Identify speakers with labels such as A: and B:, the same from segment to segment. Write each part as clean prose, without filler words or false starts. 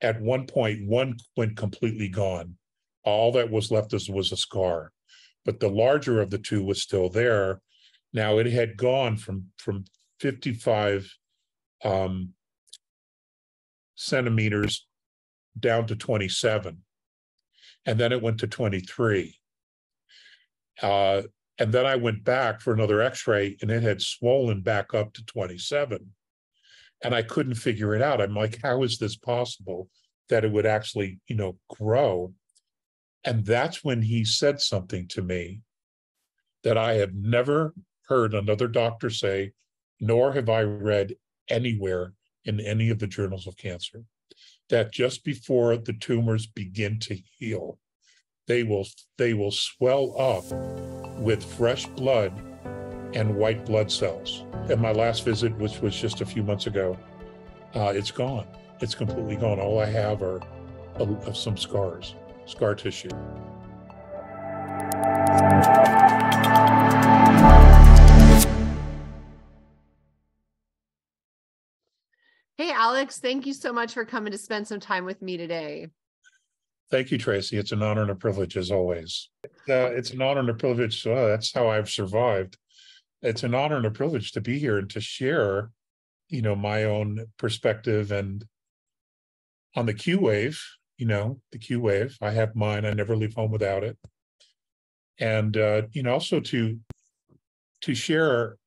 A: at one point, one went completely gone. All that was left was a scar, but the larger of the two was still there. Now it had gone from 55 centimeters down to 27, and then it went to 23. And then I went back for another x-ray, and it had swollen back up to 27. And I couldn't figure it out. I'm like, how is this possible that it would actually, grow? And that's when he said something to me that I have never heard another doctor say, nor have I read anywhere in any of the journals of cancer, that just before the tumors begin to heal, they will swell up with fresh blood and white blood cells. At my last visit, which was just a few months ago, it's gone. It's completely gone. All I have are some scars, scar tissue.
B: Hey, Alex, thank you so much for coming to spend some time with me today.
A: Thank you, Tracy. It's an honor and a privilege, as always. It's an honor and a privilege. That's how I've survived. It's an honor and a privilege to be here and to share, my own perspective and on the Q wave, the Q wave. I have mine. I never leave home without it. And, also to share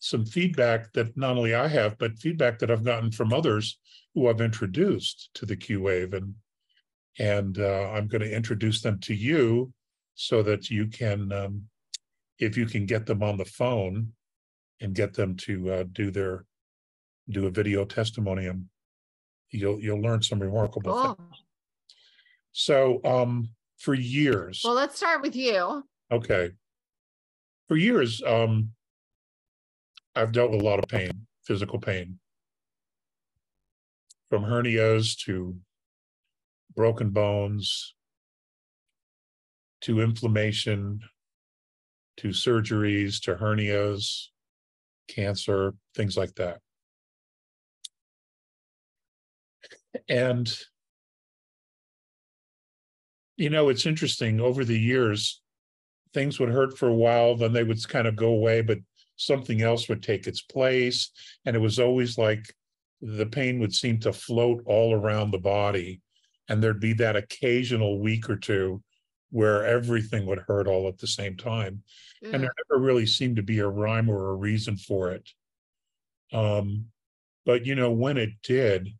A: some feedback that not only I have, but feedback that I've gotten from others who I've introduced to the Q wave. And I'm going to introduce them to you so that you can, if you can get them on the phone and get them to do a video testimony, and you'll learn some remarkable things. So for years.
B: Well, let's start with you.
A: Okay. For years, I've dealt with a lot of pain, physical pain, from hernias to broken bones, to inflammation, to surgeries, to hernias, cancer, things like that. And, it's interesting, over the years, things would hurt for a while, then they would kind of go away, but something else would take its place. And it was always like the pain would seem to float all around the body. And there'd be that occasional week or two where everything would hurt all at the same time. Yeah. And there never really seemed to be a rhyme or a reason for it. But, when it did,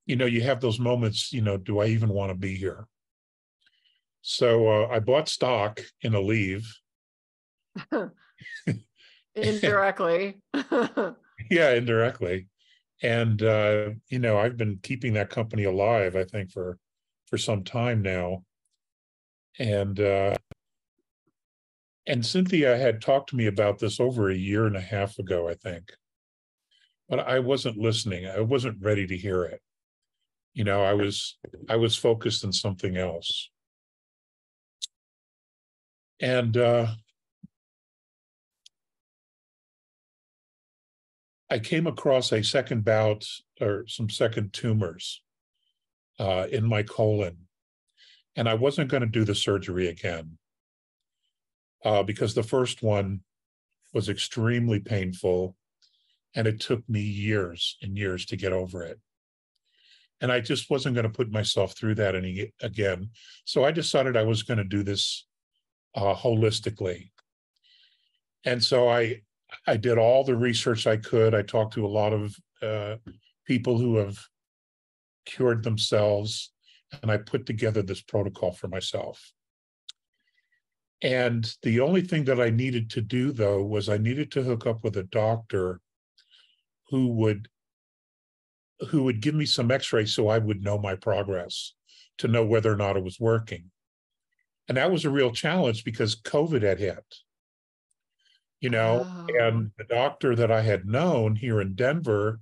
A: you have those moments, do I even want to be here? So I bought stock in Aleve.
B: Indirectly.
A: Yeah, indirectly. And, I've been keeping that company alive, I think, for some time now. And Cynthia had talked to me about this over a year and a half ago, I think. But I wasn't listening. I wasn't ready to hear it. I was focused on something else. And I came across a second bout, or some second tumors in my colon. And I wasn't going to do the surgery again because the first one was extremely painful, and it took me years and years to get over it. And I just wasn't going to put myself through that again. So I decided I was going to do this holistically. And so I did all the research I could. I talked to a lot of people who have cured themselves, and I put together this protocol for myself. And the only thing that I needed to do, though, was I needed to hook up with a doctor who would give me some x-rays so I would know my progress, to know whether or not it was working. And that was a real challenge because COVID had hit, and the doctor that I had known here in Denver,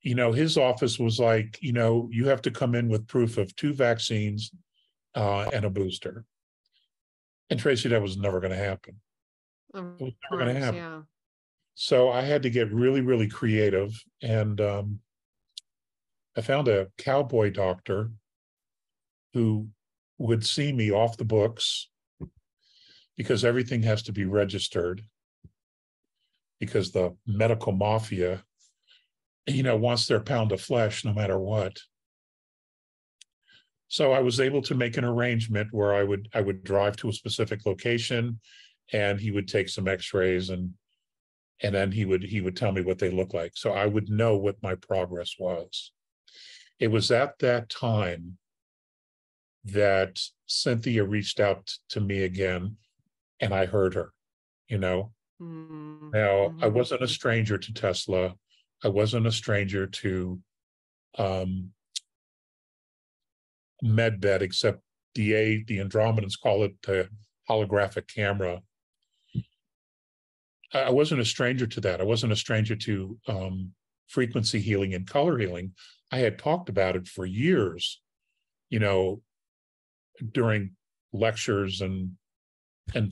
A: his office was like, you have to come in with proof of 2 vaccines and a booster. And Tracy, that was never going to happen. It was never going to happen. Yeah. So I had to get really, really creative. And I found a cowboy doctor who would see me off the books because everything has to be registered because the medical mafia, wants their pound of flesh no matter what. So I was able to make an arrangement where I would drive to a specific location and he would take some x-rays and then he would tell me what they look like. So I would know what my progress was. It was at that time that Cynthia reached out to me again and I heard her,
B: Mm-hmm.
A: Now, I wasn't a stranger to Tesla. I wasn't a stranger to MedBed, except the Andromedans call it the holographic camera. I wasn't a stranger to that. I wasn't a stranger to frequency healing and color healing. I had talked about it for years, during lectures and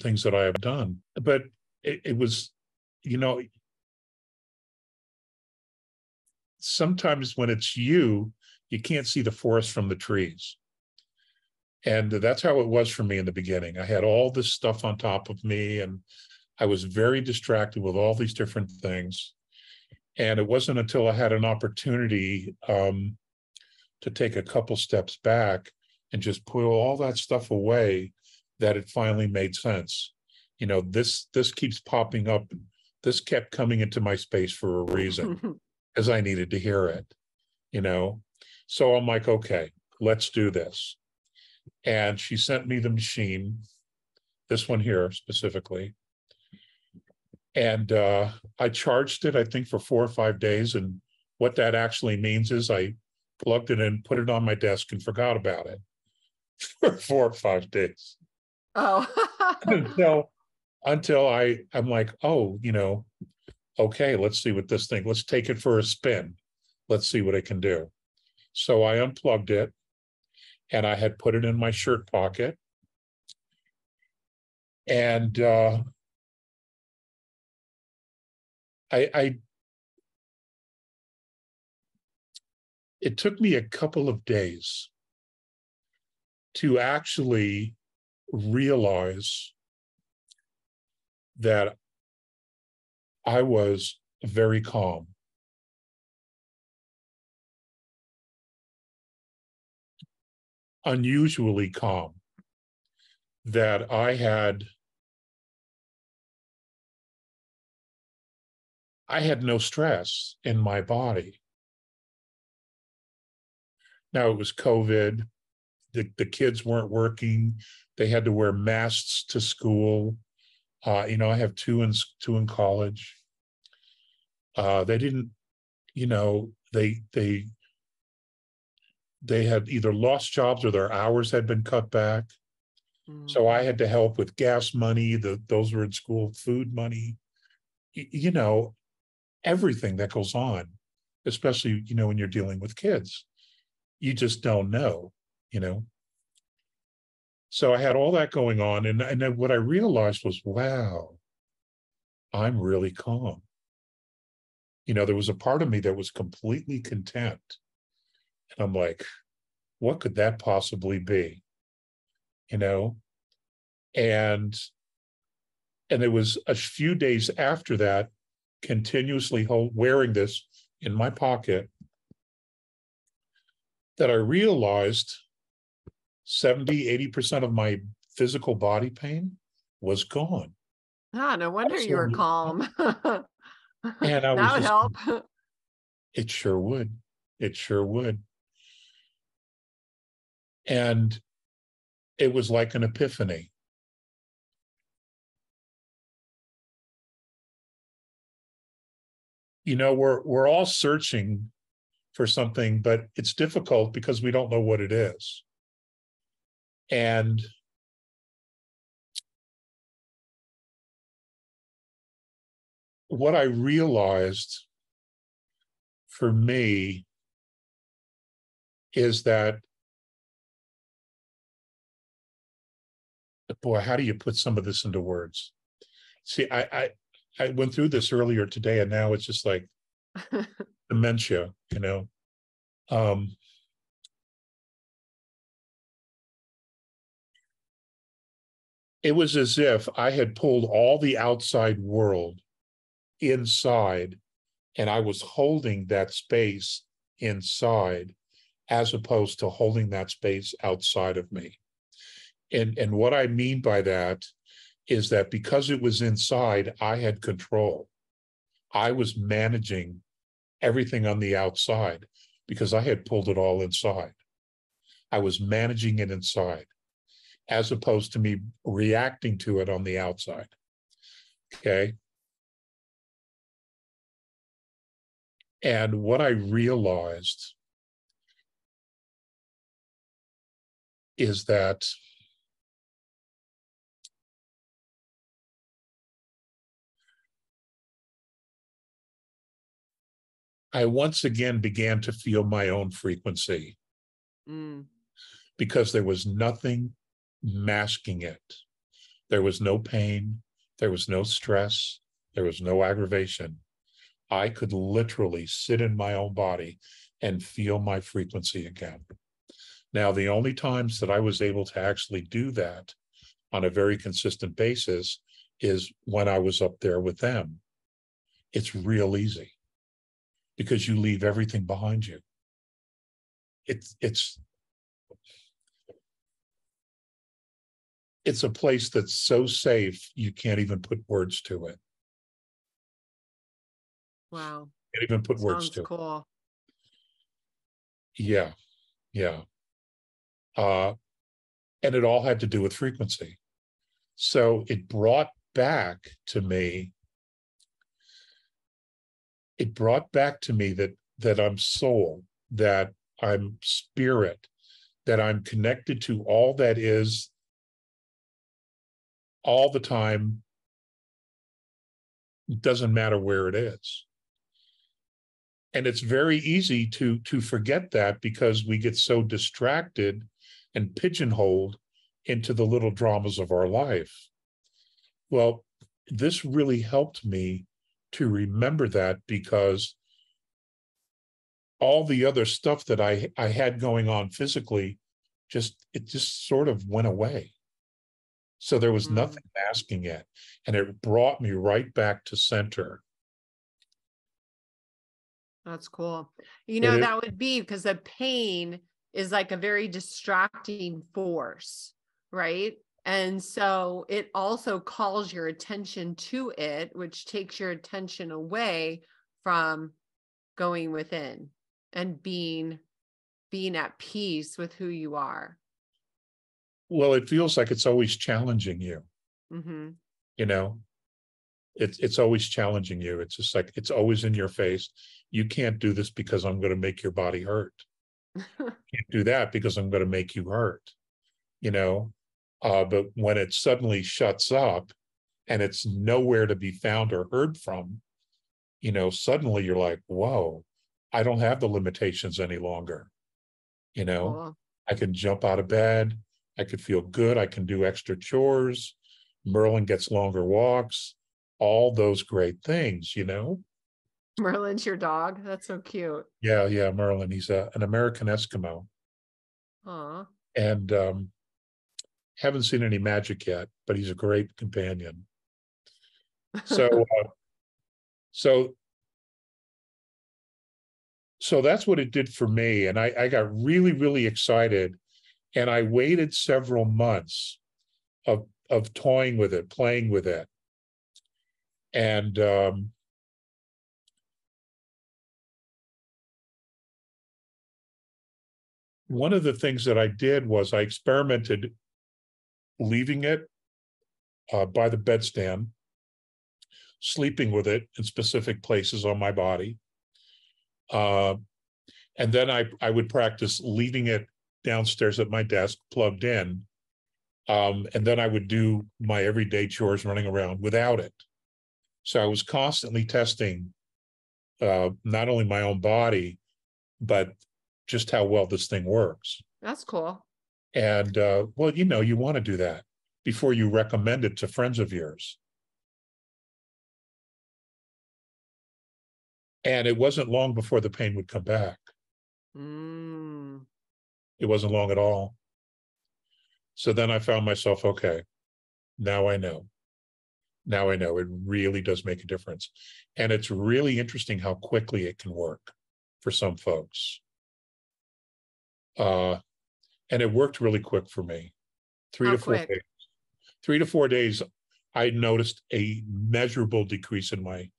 A: things that I have done. But it was, sometimes when it's you can't see the forest from the trees. And that's how it was for me in the beginning. I had all this stuff on top of me and I was very distracted with all these different things. And it wasn't until I had an opportunity to take a couple steps back and just put all that stuff away that it finally made sense. This keeps popping up. This kept coming into my space for a reason, because I needed to hear it, So I'm like, okay, let's do this. And she sent me the machine, this one here specifically. And I charged it, I think, for 4 or 5 days. And what that actually means is I plugged it in, put it on my desk, and forgot about it for 4 or 5 days.
B: Oh.
A: until I'm like, oh, okay, let's see what this thing, let's take it for a spin. Let's see what it can do. So I unplugged it and I had put it in my shirt pocket. And it took me a couple of days to actually realize that I was very calm. Unusually calm. That I had no stress in my body. Now, it was COVID. The kids weren't working. They had to wear masks to school. I have two in college. They didn't, they had either lost jobs or their hours had been cut back. So I had to help with gas money. Those were in school, food money, everything that goes on, especially, when you're dealing with kids. You just don't know, So I had all that going on. And then what I realized was, wow, I'm really calm. There was a part of me that was completely content. And I'm like, what could that possibly be? And it was a few days after that, continuously wearing this in my pocket, that I realized 70-80% of my physical body pain was gone.
B: Ah, no wonder you were calm.
A: And I
B: that would help.
A: It sure would. It sure would. And it was like an epiphany. We're all searching for something, but it's difficult because we don't know what it is. And what I realized for me is that, boy, how do you put some of this into words? See, I went through this earlier today, and now it's just like dementia, you know. It was as if I had pulled all the outside world inside, and I was holding that space inside as opposed to holding that space outside of me. And what I mean by that is that because it was inside, I had control. I was managing everything on the outside because I had pulled it all inside. I was managing it inside as opposed to me reacting to it on the outside. Okay. And what I realized is that I once again began to feel my own frequency because there was nothing masking it. There was no pain. There was no stress. There was no aggravation. I could literally sit in my own body and feel my frequency again. Now, the only times that I was able to actually do that on a very consistent basis is when I was up there with them. It's real easy because you leave everything behind you. It's a place that's so safe, you can't even put words to it.
B: Wow.
A: Can't even put words to it.
B: Sounds cool.
A: Yeah, yeah. And it all had to do with frequency. So it brought back to me that I'm soul, that I'm spirit, that I'm connected to all that is all the time. It doesn't matter where it is. And it's very easy to forget that because we get so distracted and pigeonholed into the little dramas of our life. Well, this really helped me to remember that because all the other stuff that I had going on physically, it just sort of went away. So there was nothing masking it. And it brought me right back to center.
B: That's cool. You know, that would be because the pain is like a very distracting force, right? And so it also calls your attention to it, which takes your attention away from going within and being at peace with who you are.
A: Well, it feels like it's always challenging you. You know, it's always challenging you. It's just like, it's always in your face. You can't do this because I'm going to make your body hurt. Can't do that because I'm going to make you hurt, you know? But when it suddenly shuts up and it's nowhere to be found or heard from, you know, suddenly you're like, whoa, I don't have the limitations any longer. You know,
B: Cool.
A: I can jump out of bed. I could feel good. I can do extra chores. Merlin gets longer walks, all those great things, you know?
B: Merlin's your dog? That's so cute.
A: Yeah, Merlin. He's an American Eskimo.
B: Aw.
A: And haven't seen any magic yet, but he's a great companion. So, so that's what it did for me. And I got really, really excited. And I waited several months of toying with it, playing with it. And one of the things that I did was I experimented leaving it by the bedstand, sleeping with it in specific places on my body. And then I would practice leaving it downstairs at my desk, plugged in. And then I would do my everyday chores running around without it. So I was constantly testing not only my own body, but just how well this thing works.
B: That's cool.
A: And well, you know, you want to do that before you recommend it to friends of yours. And it wasn't long before the pain would come back.
B: Mm.
A: It wasn't long at all. So then I found myself, okay, now I know. Now I know it really does make a difference. And it's really interesting how quickly it can work for some folks. And it worked really quick for me.
B: How quick?
A: 3 to 4 days, I noticed a measurable decrease in my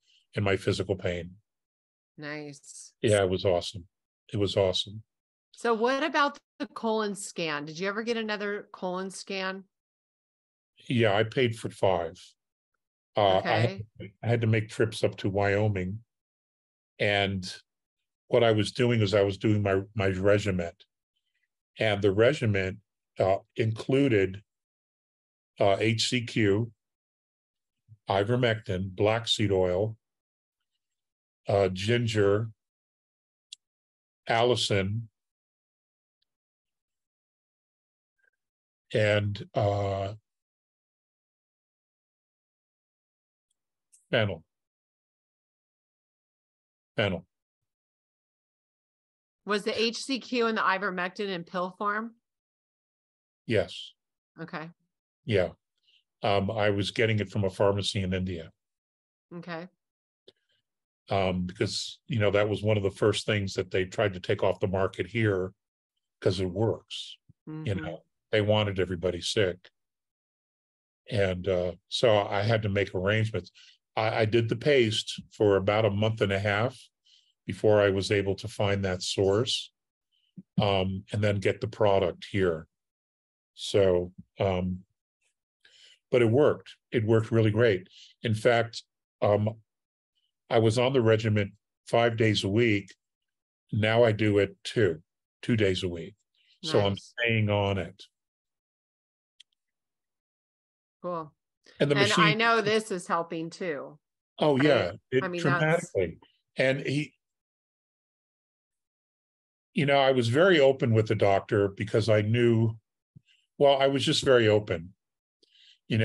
A: physical pain.
B: Nice.
A: Yeah, it was awesome. It was awesome.
B: So what about the colon scan? Did you ever get another colon scan?
A: Yeah, I paid for 5.
B: Okay.
A: I had to make trips up to Wyoming. And what I was doing is I was doing my regimen. And the regimen included HCQ, ivermectin, black seed oil, ginger, allicin, and fennel.
B: Was the HCQ and the ivermectin in pill form?
A: Yes.
B: Okay.
A: Yeah. I was getting it from a pharmacy in India.
B: Okay.
A: Because, that was one of the first things that they tried to take off the market here because it works.
B: Mm-hmm.
A: They wanted everybody sick. And so I had to make arrangements. I did the paste for about a month and a half before I was able to find that source, and then get the product here. So, but it worked. It worked really great. In fact, I was on the regimen 5 days a week. Now I do it 2 days a week. So
B: Nice.
A: I'm staying on it.
B: Cool.
A: And the machine,
B: I know this is helping too.
A: oh
B: right?
A: yeah, it
B: I mean,
A: dramatically. And I was very open with the doctor because I knew, well, I was just very open, and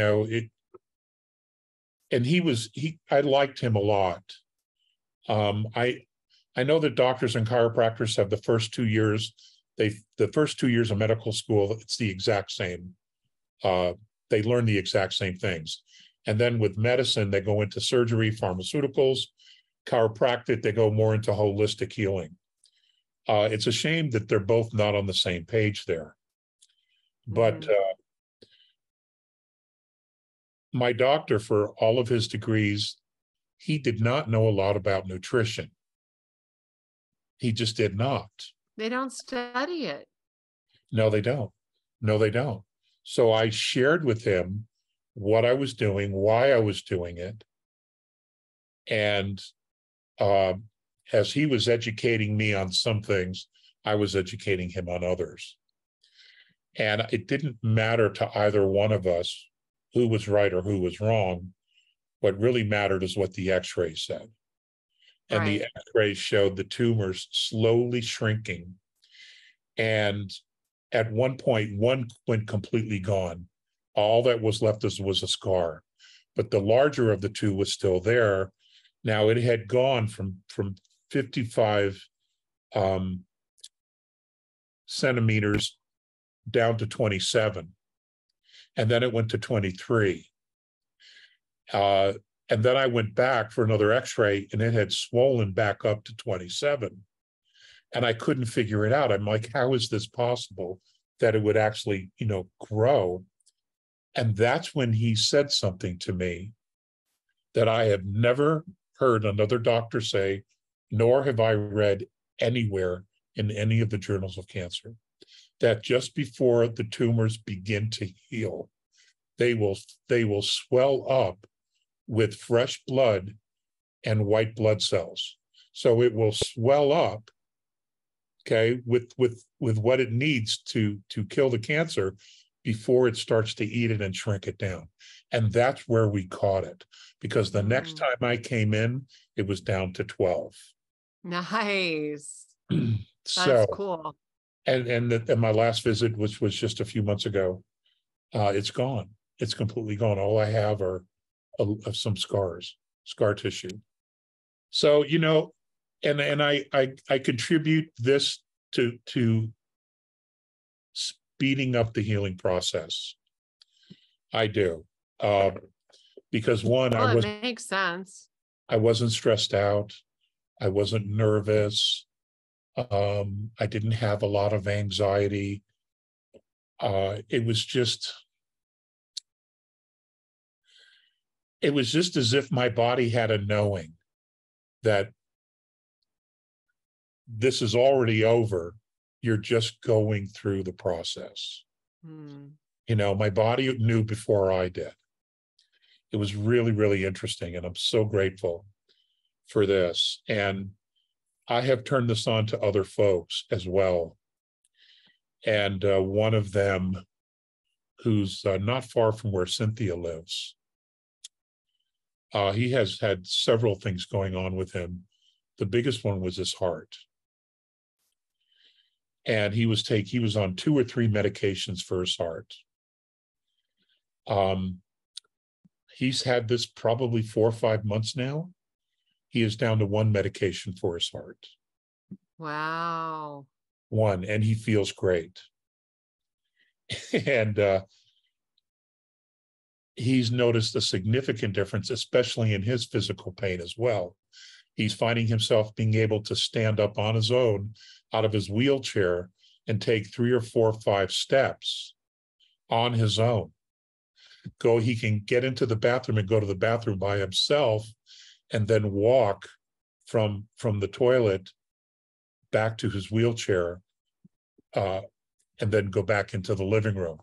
A: I liked him a lot. I know that doctors and chiropractors have the first 2 years, the first 2 years of medical school, it's the exact same. They learn the exact same things. And then with medicine, they go into surgery, pharmaceuticals, chiropractic, they go more into holistic healing. It's a shame that they're both not on the same page there. But my doctor, for all of his degrees, he did not know a lot about nutrition. He just did not.
B: They don't study it.
A: No, they don't. No, they don't. So I shared with him what I was doing, why I was doing it. And as he was educating me on some things, I was educating him on others. And it didn't matter to either one of us who was right or who was wrong. What really mattered is what the x-ray said. And the x-ray showed the tumors slowly shrinking. And at one point, one went completely gone. All that was left was a scar. But the larger of the two was still there. Now it had gone from 55 centimeters down to 27. And then it went to 23. And then I went back for another x-ray and it had swollen back up to 27. And I couldn't figure it out. I'm like, how is this possible that it would actually, grow? And that's when he said something to me that I have never heard another doctor say, nor have I read anywhere in any of the journals of cancer, that just before the tumors begin to heal, they will swell up with fresh blood and white blood cells. So it will swell up, okay, with what it needs to kill the cancer before it starts to eat it and shrink it down. And that's where we caught it, because the next time I came in, it was down to 12.
B: Nice.
A: So
B: that's cool.
A: And my last visit, which was just a few months ago, it's gone. It's completely gone. All I have are some scar tissue. So, and I contribute this to speeding up the healing process. I do. Because one,
B: Well, it makes sense.
A: I wasn't stressed out. I wasn't nervous. I didn't have a lot of anxiety. It was just as if my body had a knowing that this is already over. You're just going through the process. You know, my body knew before I did. It was really, really interesting. And I'm so grateful for this. And I have turned this on to other folks as well. And one of them, who's not far from where Cynthia lives, he has had several things going on with him. The biggest one was his heart. And he was on 2 or 3 medications for his heart. He's had this probably 4 or 5 months now. He is down to 1 medication for his heart.
B: Wow.
A: 1, and he feels great. And he's noticed a significant difference, especially in his physical pain as well. He's finding himself being able to stand up on his own out of his wheelchair and take 3 or 4 or 5 steps on his own. He can get into the bathroom and go to the bathroom by himself, and then walk from the toilet back to his wheelchair, and then go back into the living room.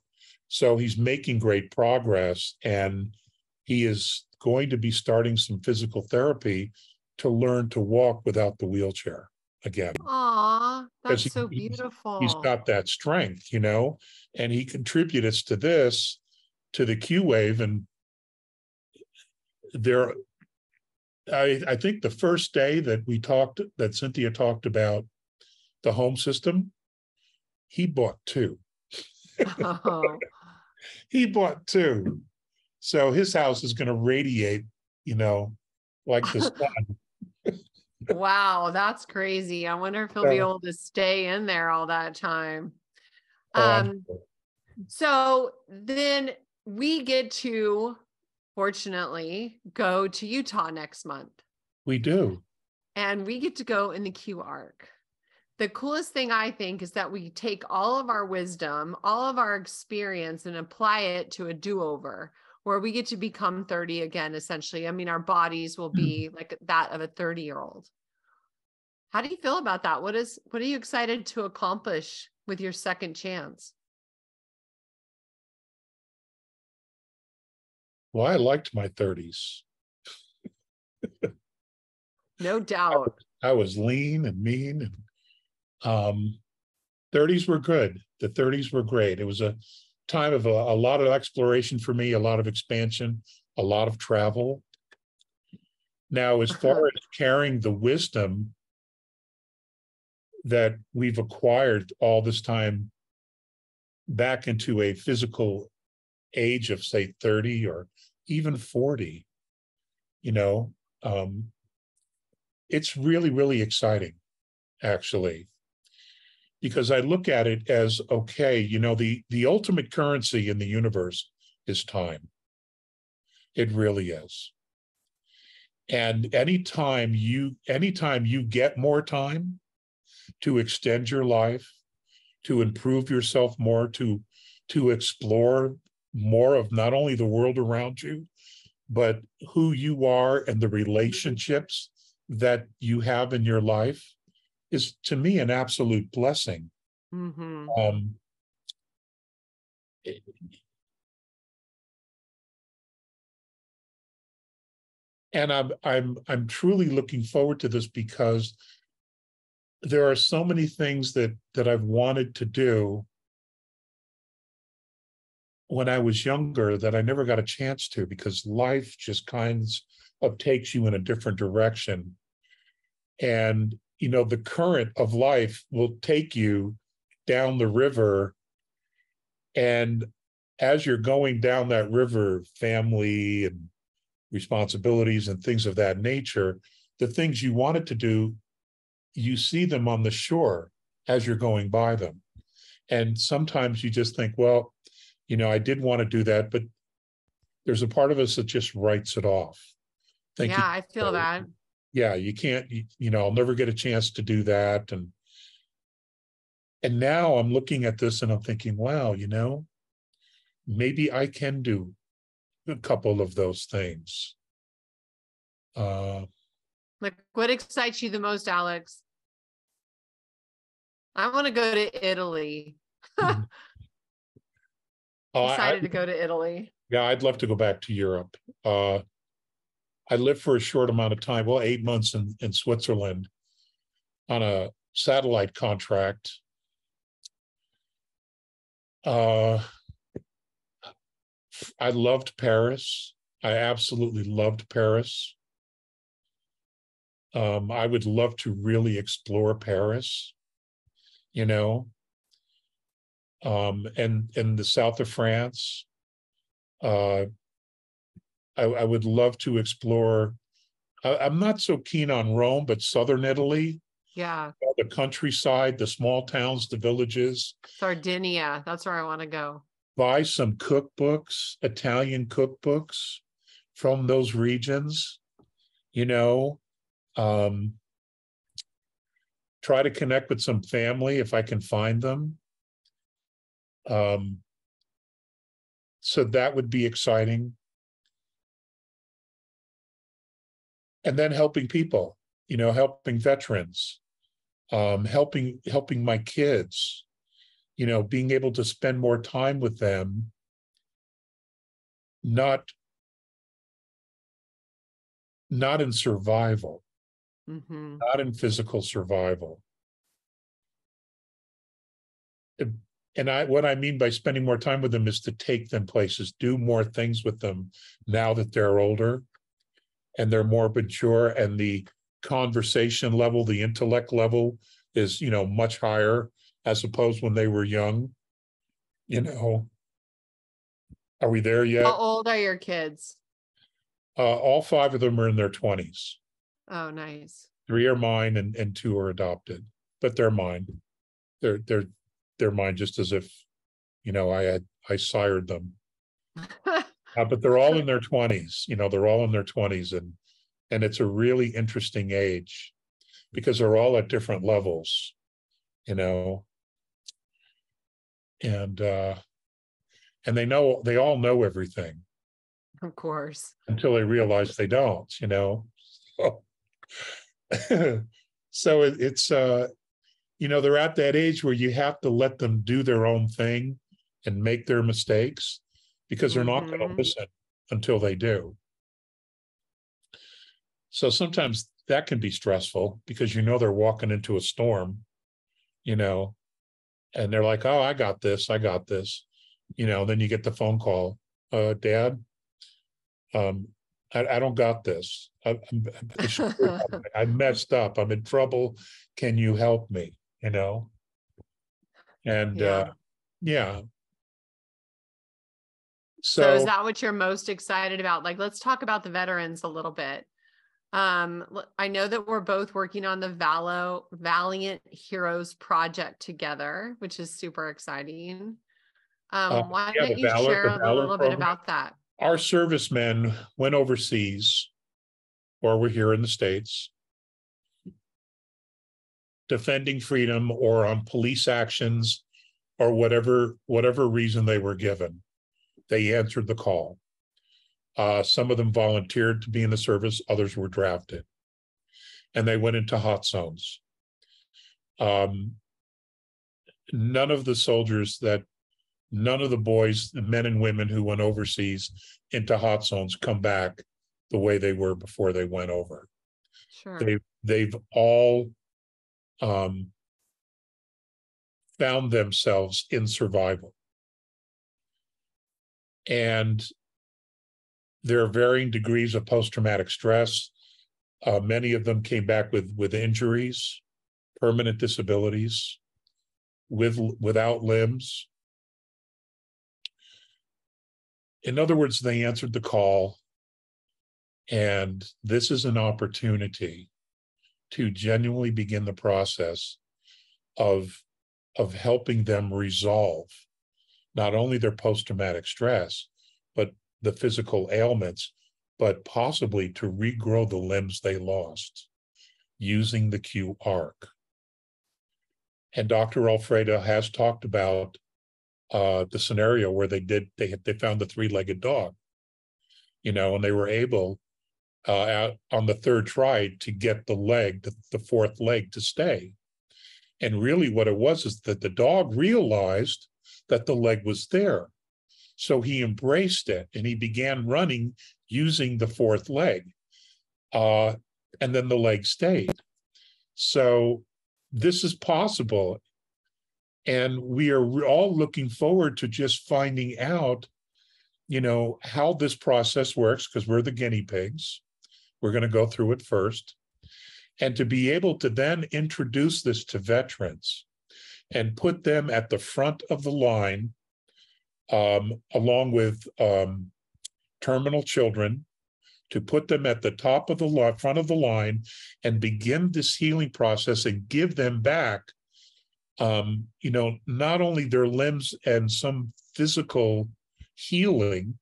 A: So he's making great progress, and he is going to be starting some physical therapy to learn to walk without the wheelchair again.
B: Aw, that's so beautiful.
A: He's got that strength, you know, and he contributes to this, to the Q Wave. And I think the first day that Cynthia talked about the home system, he bought 2.
B: Oh.
A: He bought 2. So his house is going to radiate, you know, like the sun.
B: Wow, that's crazy. I wonder if he'll be able to stay in there all that time. So then we get to, fortunately, go to Utah next month.
A: We do.
B: And we get to go in the Q Arc. The coolest thing, I think, is that we take all of our wisdom, all of our experience, and apply it to a do-over where we get to become 30 again, essentially. I mean, our bodies will be like that of a 30-year-old. How do you feel about that? What are you excited to accomplish with your second chance?
A: Well, I liked my 30s.
B: No doubt.
A: I was lean and mean, and 30s were good. The 30s were great. It was a time of a lot of exploration for me, a lot of expansion, a lot of travel. Now, as far as carrying the wisdom that we've acquired all this time back into a physical age of, say, 30 or even 40, you know, it's really, really exciting, actually, because I look at it as, okay, you know, the ultimate currency in the universe is time. It really is. And anytime you get more time to extend your life, to improve yourself more, to explore more of not only the world around you, but who you are and the relationships that you have in your life, is, to me, an absolute blessing.
B: Mm-hmm.
A: And I'm truly looking forward to this, because there are so many things that I've wanted to do when I was younger that I never got a chance to, because life just kinds of takes you in a different direction. And, you know, the current of life will take you down the river. And as you're going down that river, family and responsibilities and things of that nature, the things you wanted to do you see them on the shore as you're going by them. And sometimes you just think, well, I did want to do that, but there's a part of us that just writes it off.
B: Yeah, I feel that.
A: Yeah, you can't, I'll never get a chance to do that. And now I'm looking at this and I'm thinking, wow, maybe I can do a couple of those things.
B: Like, what excites you the most, Alex? I want to go to Italy. Excited to go to Italy.
A: Yeah, I'd love to go back to Europe. I lived for a short amount of time, 8 months in Switzerland on a satellite contract. I loved Paris. I absolutely loved Paris. I would love to really explore Paris, and the south of France. I would love to explore. I'm not so keen on Rome, but southern Italy.
B: Yeah.
A: The countryside, the small towns, the villages.
B: Sardinia, that's where I want to go.
A: Buy some cookbooks, Italian cookbooks from those regions, try to connect with some family if I can find them. So that would be exciting. And then helping people, helping veterans, helping my kids, being able to spend more time with them, not in survival, not in physical survival. And what I mean by spending more time with them is to take them places, do more things with them now that they're older and they're more mature, and the conversation level, the intellect level is, much higher as opposed when they were young. Are we there yet?
B: How old are your kids?
A: All 5 of them are in their 20s.
B: Oh, nice.
A: 3 are mine and 2 are adopted, but they're mine. They're mine just as if, I sired them. But they're all in their 20s. They're all in their 20s, and it's a really interesting age because they're all at different levels, and they all know everything.
B: Of course.
A: Until they realize they don't, So it's they're at that age where you have to let them do their own thing and make their mistakes, because they're not going to listen until they do. So sometimes that can be stressful because they're walking into a storm, and they're like, oh, I got this. Then you get the phone call, Dad, I don't got this. I messed up. I'm in trouble. Can you help me? And yeah.
B: So is that what you're most excited about? Like, let's talk about the veterans a little bit. I know that we're both working on the Valiant Heroes project together, which is super exciting. Why don't you share a little bit about that?
A: Our servicemen went overseas, or were here in the States, defending freedom or on police actions or whatever reason they were given. They answered the call. Some of them volunteered to be in the service, others were drafted. And they went into hot zones. None of the boys, the men and women who went overseas into hot zones come back the way they were before they went over.
B: Sure.
A: They've all found themselves in survival. And there are varying degrees of post-traumatic stress. Many of them came back with injuries, permanent disabilities, without limbs. In other words, they answered the call, and this is an opportunity to genuinely begin the process of helping them resolve not only their post-traumatic stress, but the physical ailments, but possibly to regrow the limbs they lost using the Q arc. And Dr. Alfredo has talked about the scenario where they found the three-legged dog, and they were able on the third try to get the fourth leg to stay. And really what it was is that the dog realized that the leg was there. So he embraced it and he began running using the fourth leg. And then the leg stayed. So this is possible. And we are all looking forward to just finding out, how this process works, because we're the guinea pigs. We're going to go through it first. And to be able to then introduce this to veterans and put them at the front of the line, along with terminal children, to put them at the top of the front of the line and begin this healing process and give them back, not only their limbs and some physical healing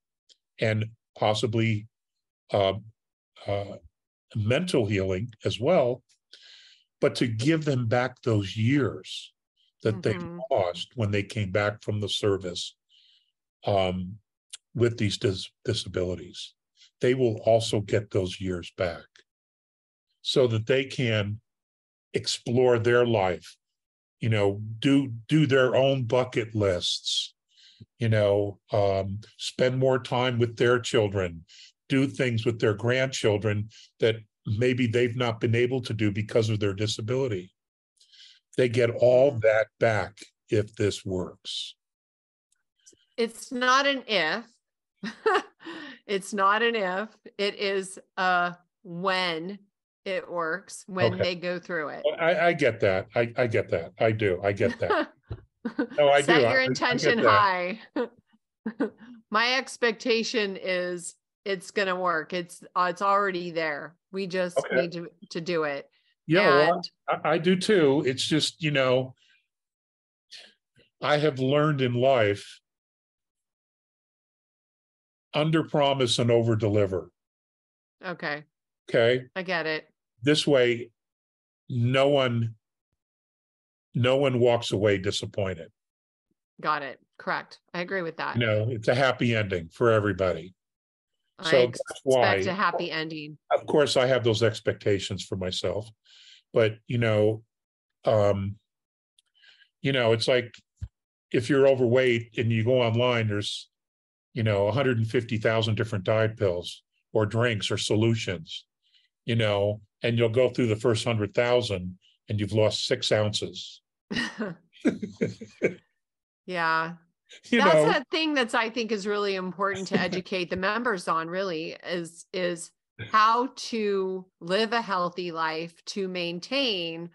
A: and possibly mental healing as well, but to give them back those years that they lost when they came back from the service with these disabilities. They will also get those years back so that they can explore their life, do their own bucket lists, spend more time with their children, do things with their grandchildren that maybe they've not been able to do because of their disability. They get all that back if this works.
B: It's not an if. It's not an if. It is when it works, when they go through it.
A: I get that. I get that. I do. I get that. No, I
B: Set
A: do.
B: your intention high. My expectation is it's going to work. It's already there. We just need to do it.
A: Yeah, well, I do too. It's just, I have learned in life, under promise and over deliver.
B: Okay. I get it.
A: This way, no one walks away disappointed.
B: Got it. Correct. I agree with that.
A: It's a happy ending for everybody. So
B: I expect a happy ending.
A: Of course, I have those expectations for myself, but it's like if you're overweight and you go online, there's 150,000 different diet pills or drinks or solutions, and you'll go through the first 100,000 and you've lost 6 ounces.
B: Yeah. That's a thing that's, I think, is really important to educate the members on, really, is how to live a healthy life, to maintain,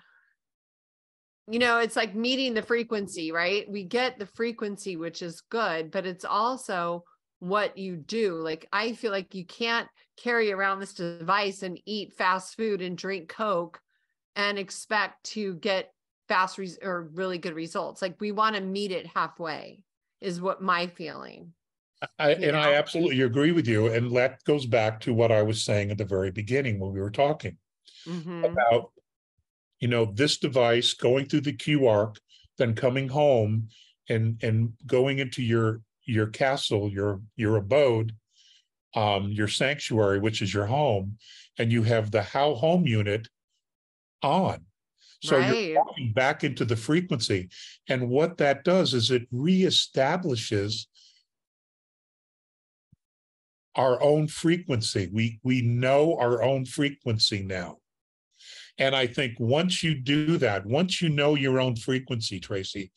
B: it's like meeting the frequency, right? We get the frequency, which is good, but it's also what you do. Like, I feel like you can't carry around this device and eat fast food and drink Coke and expect to get fast or really good results. Like, we want to meet it halfway, is what my feeling.
A: I absolutely agree with you. And that goes back to what I was saying at the very beginning when we were talking about, this device going through the Q arc, then coming home and going into your castle, your abode, your sanctuary, which is your home, and you have the How Home unit on. So you're walking back into the frequency. And what that does is it reestablishes our own frequency. We know our own frequency now. And I think once you do that, once you know your own frequency, Tracy,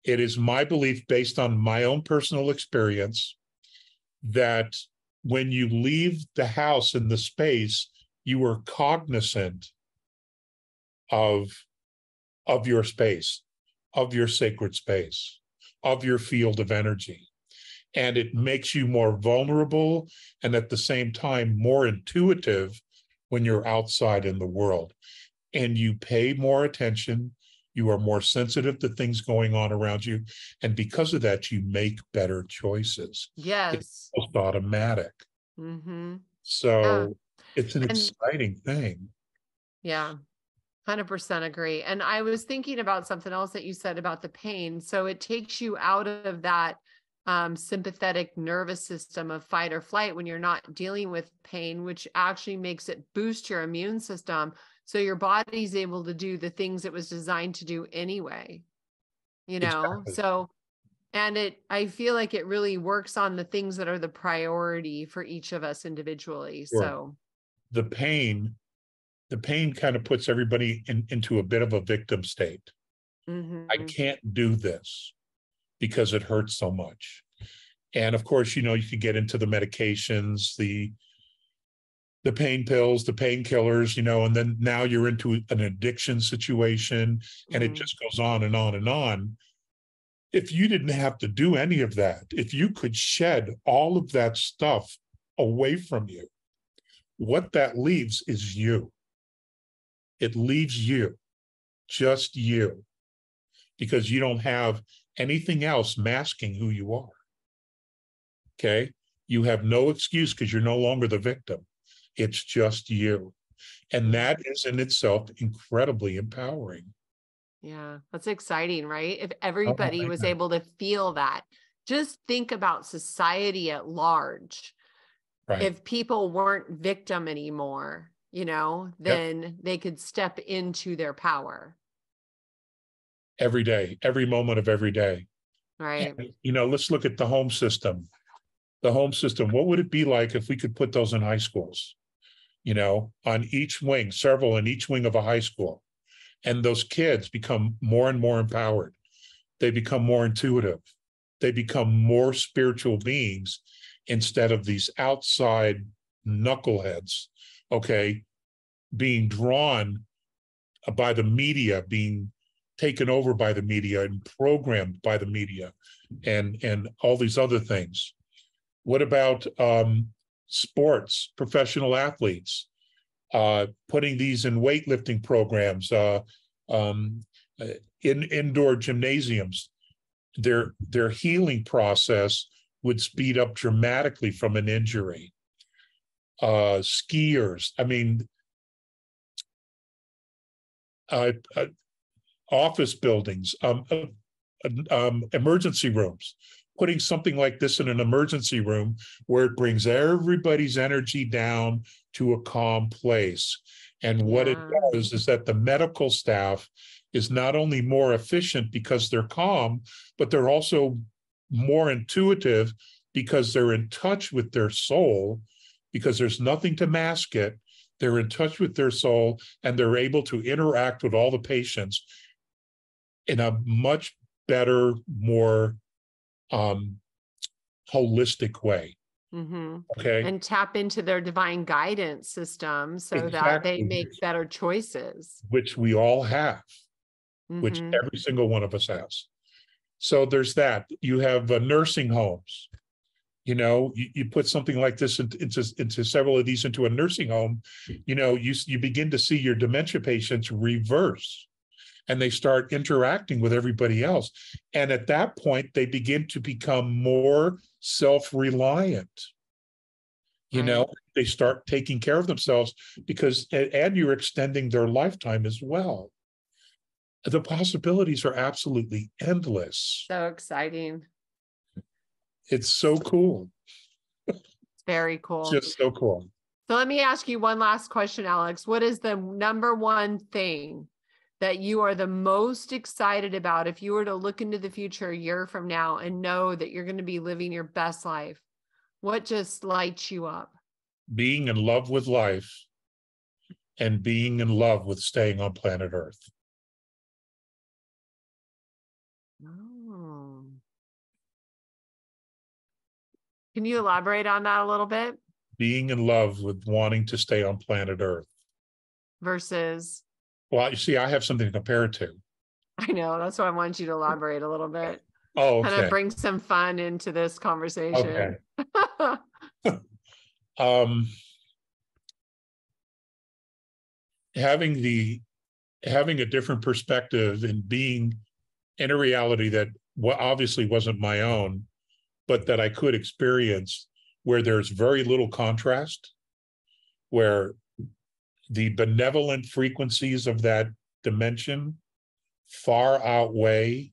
A: it is my belief, based on my own personal experience, that when you leave the house in the space, you are cognizant of your space, of your sacred space, of your field of energy. And it makes you more vulnerable and at the same time more intuitive when you're outside in the world. and you pay more attention. You are more sensitive to things going on around you. And because of that, you make better choices.
B: Yes.
A: It's almost automatic.
B: Mm-hmm.
A: So it's an
B: And
A: exciting thing.
B: yeah, 100% agree. And I was thinking about something else that you said about the pain. So it takes you out of that sympathetic nervous system of fight or flight when you're not dealing with pain, which actually makes it boost your immune system. So your body's able to do the things it was designed to do anyway, you know?
A: Exactly.
B: So, and I feel like it really works on the things that are the priority for each of us individually.
A: Sure.
B: So
A: The pain kind of puts everybody into a bit of a victim state. I can't do this because it hurts so much. And of course, you could get into the medications, the pain pills, the painkillers, and then now you're into an addiction situation, and it just goes on and on and on. If you didn't have to do any of that, if you could shed all of that stuff away from you, what that leaves is you. It leaves you, just you, because you don't have anything else masking who you are. Okay? You have no excuse because you're no longer the victim. It's just you. And that is in itself incredibly empowering.
B: Yeah, that's exciting, right? If everybody was able to feel that, just think about society at large.
A: Right.
B: If people weren't victim anymore, then they could step into their power.
A: Every day, every moment of every day.
B: Right.
A: And, let's look at the home system. The home system, what would it be like if we could put those in high schools? On each wing, several in each wing of a high school. And those kids become more and more empowered. They become more intuitive. They become more spiritual beings instead of these outside knuckleheads, okay, being drawn by the media, being taken over by the media and programmed by the media and all these other things. What about sports, professional athletes? Putting these in weightlifting programs, in indoor gymnasiums, their healing process would speed up dramatically from an injury. Skiers, office buildings, emergency rooms. Putting something like this in an emergency room where it brings everybody's energy down to a calm place. And what it does is that the medical staff is not only more efficient because they're calm, but they're also more intuitive because they're in touch with their soul, because there's nothing to mask it. They're in touch with their soul, and they're able to interact with all the patients in a much better, more holistic way. Okay.
B: And tap into their divine guidance system so that they make better choices.
A: Which we all have, which every single one of us has. So there's that. You have nursing homes. You put something like this into several of these into a nursing home, you begin to see your dementia patients reverse. And they start interacting with everybody else. And at that point, they begin to become more self-reliant. They start taking care of themselves and you're extending their lifetime as well. The possibilities are absolutely endless.
B: So exciting.
A: It's so cool.
B: It's very cool.
A: Just so cool.
B: So let me ask you one last question, Alex. What is the number one thing that you are the most excited about if you were to look into the future a year from now and know that you're going to be living your best life? What just lights you up?
A: Being in love with life and being in love with staying on planet Earth.
B: Oh. Can you elaborate on that a little bit?
A: Being in love with wanting to stay on planet Earth.
B: Versus?
A: Well, you see, I have something to compare it to.
B: I know. That's why I want you to elaborate a little bit.
A: Oh, okay.
B: Kind of bring some fun into this conversation.
A: Okay. Having the having a different perspective and being in a reality that obviously wasn't my own, but that I could experience, where there's very little contrast, where the benevolent frequencies of that dimension far outweigh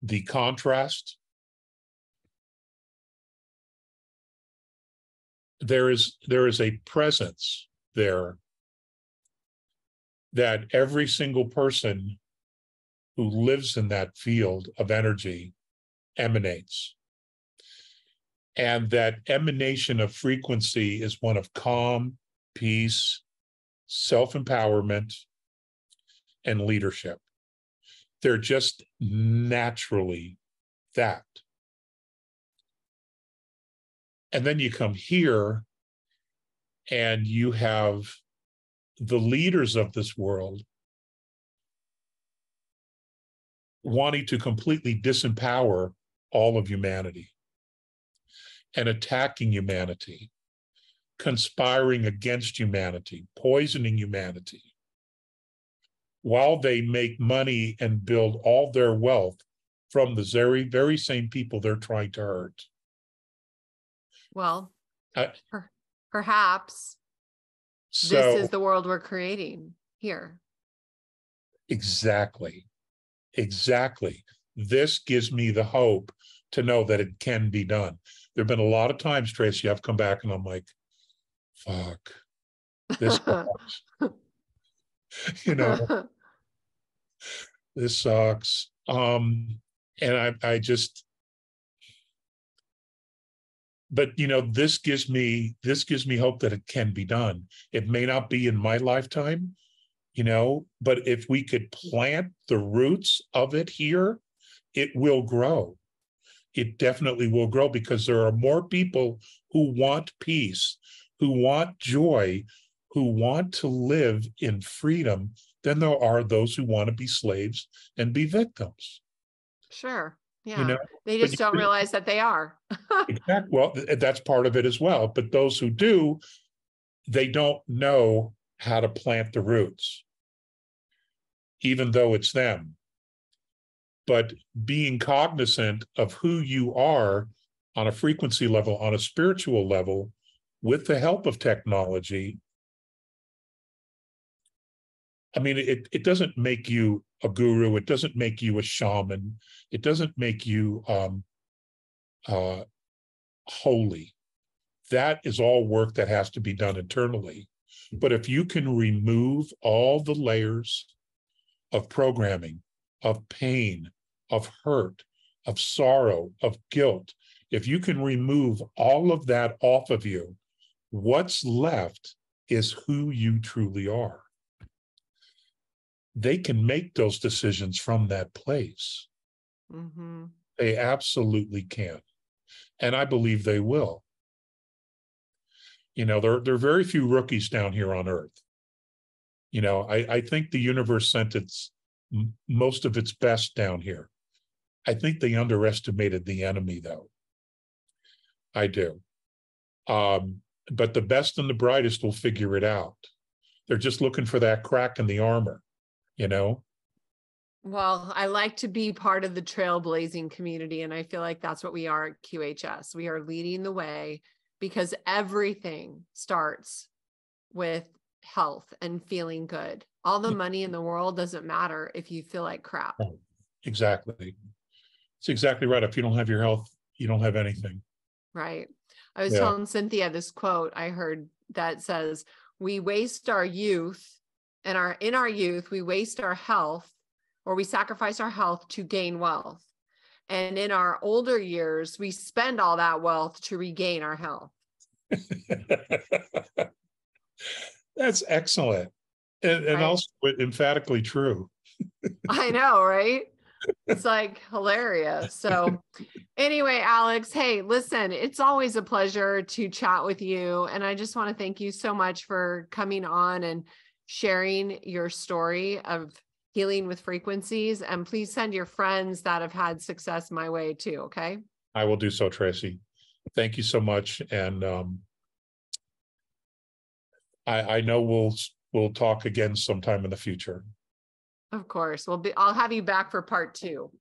A: the contrast. There is a presence there that every single person who lives in that field of energy emanates. And that emanation of frequency is one of calm, peace, self-empowerment, and leadership. They're just naturally that. And then you come here and you have the leaders of this world wanting to completely disempower all of humanity and attacking humanity, conspiring against humanity, poisoning humanity, while they make money and build all their wealth from the very, very same people they're trying to hurt.
B: Well, perhaps this is the world we're creating here.
A: Exactly. This gives me the hope to know that it can be done. There have been a lot of times, Tracy, I've come back and I'm like, fuck, this sucks. This sucks. And I just, but this gives me hope that it can be done. It may not be in my lifetime, but if we could plant the roots of it here, it will grow. It definitely will grow, because there are more people who want peace, who want joy, who want to live in freedom than there are those who want to be slaves and be victims.
B: Sure. Yeah. They just don't realize that they are.
A: Exactly. Well, that's part of it as well. But those who do, they don't know how to plant the roots, even though it's them. But being cognizant of who you are on a frequency level, on a spiritual level, with the help of technology, I mean, it doesn't make you a guru. It doesn't make you a shaman. It doesn't make you holy. That is all work that has to be done internally. But if you can remove all the layers of programming, of pain, of hurt, of sorrow, of guilt, if you can remove all of that off of you, what's left is who you truly are. They can make those decisions from that place.
B: Mm-hmm.
A: They absolutely can. And I believe they will. There are very few rookies down here on Earth. I think the universe sent most of its best down here. I think they underestimated the enemy, though. I do. But the best and the brightest will figure it out. They're just looking for that crack in the armor.
B: Well, I like to be part of the trailblazing community, and I feel like that's what we are at QHS. We are leading the way, because everything starts with health and feeling good. All the money in the world doesn't matter if you feel like crap.
A: Exactly. It's exactly right. If you don't have your health, you don't have anything.
B: Right. I was telling Cynthia this quote I heard that says, we waste our youth, and in our youth, we waste our health, or we sacrifice our health to gain wealth. And in our older years, we spend all that wealth to regain our health.
A: That's excellent. And right? Also emphatically true.
B: I know, right? It's like hilarious. So anyway, Alex, hey, listen, it's always a pleasure to chat with you. And I just want to thank you so much for coming on and sharing your story of healing with frequencies. And please send your friends that have had success my way too, okay?
A: I will do so, Tracy. Thank you so much. And I know we'll talk again sometime in the future.
B: Of course. I'll have you back for part 2.